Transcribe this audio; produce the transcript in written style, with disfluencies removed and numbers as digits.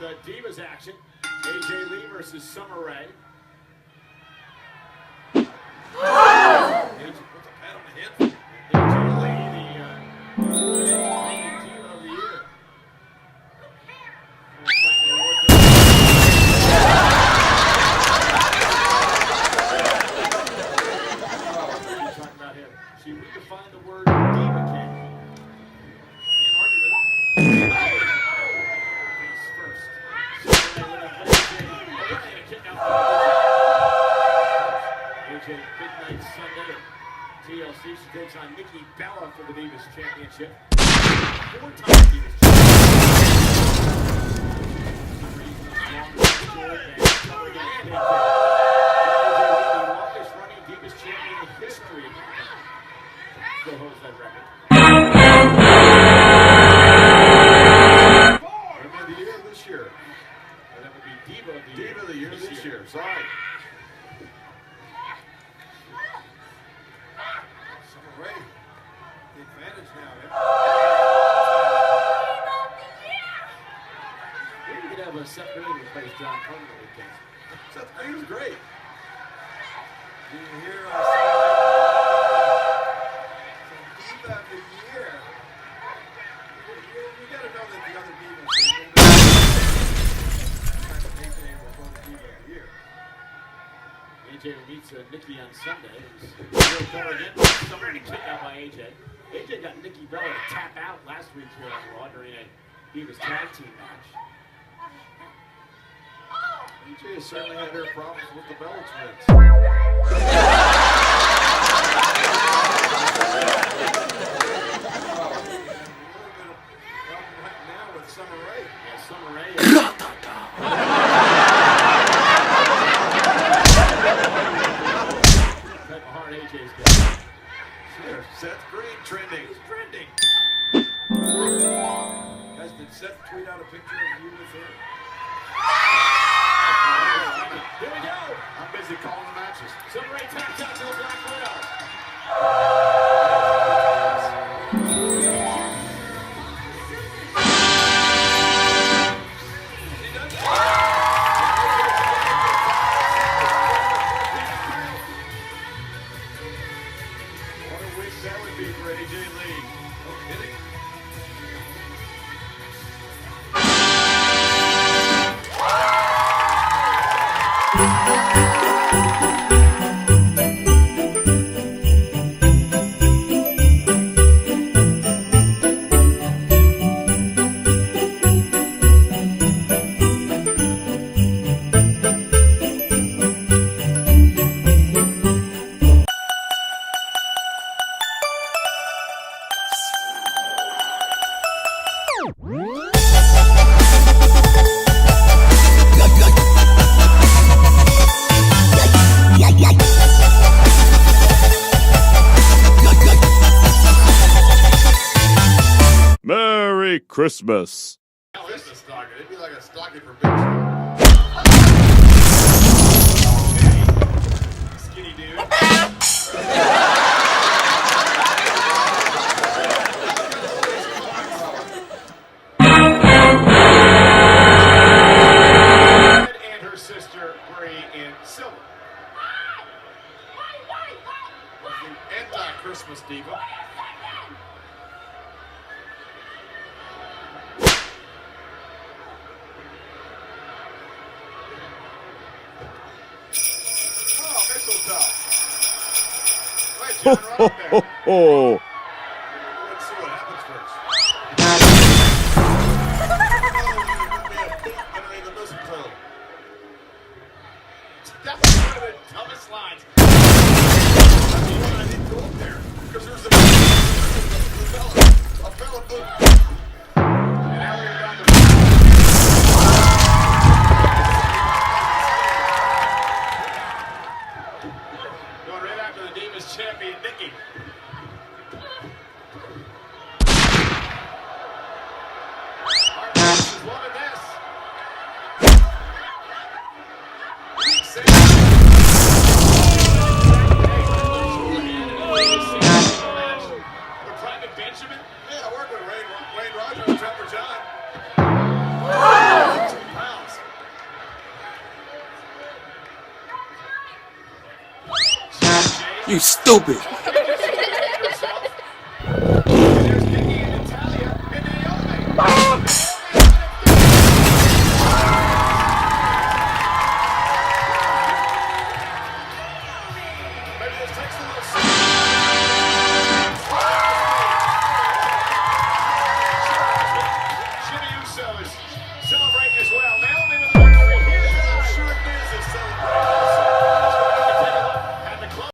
the Divas action. AJ Lee versus Summer Rae. What's a pat on the head? AJ Lee, the Diva of the Year. Talking about him. She redefined the word Diva King. Can't argue with it. Face first. AJ, big night Sunday. TLC, she takes on Nikki Bella for the Divas Championship. 4-time Divas Still holds that record. Women of the Year this year. And that would be Diva of the Year. Diva of the Year this year. Sorry. Summer Rae. The advantage now. Maybe we could have a Seth Green replace John permanently. Seth Green was great. Do you hear Diva of the Year? You got to know that the other Divas AJ meets Nikki on Sunday. Somewhere to kick out by AJ. AJ got Nikki Bella to tap out last week here on Raw during a Divas tag team match. AJ has certainly had her problems with the Bella twins. Now with Summer Rae. Yeah, Summer Rae. Type of hard AJ's got. Sure, Seth Green trending. He's trending. Guys, did Seth tweet out a picture of you with him? Here we go. I'm busy calling the matches. Summer Rae taps out to the Black Widow. That would be for AJ Lee. No kidding. Merry Christmas. This is a stocking. It'd be like a stocking for Big Show. Skinny dude. And her sister, Brie, in silver. The anti-Christmas diva. Ho, ho, ho, ho. Let's see what happens first. That's one of the dumbest lines. I didn't go up there because there's a fella book. And now we're down to going right after the Divas champion, Nikki. You stupid.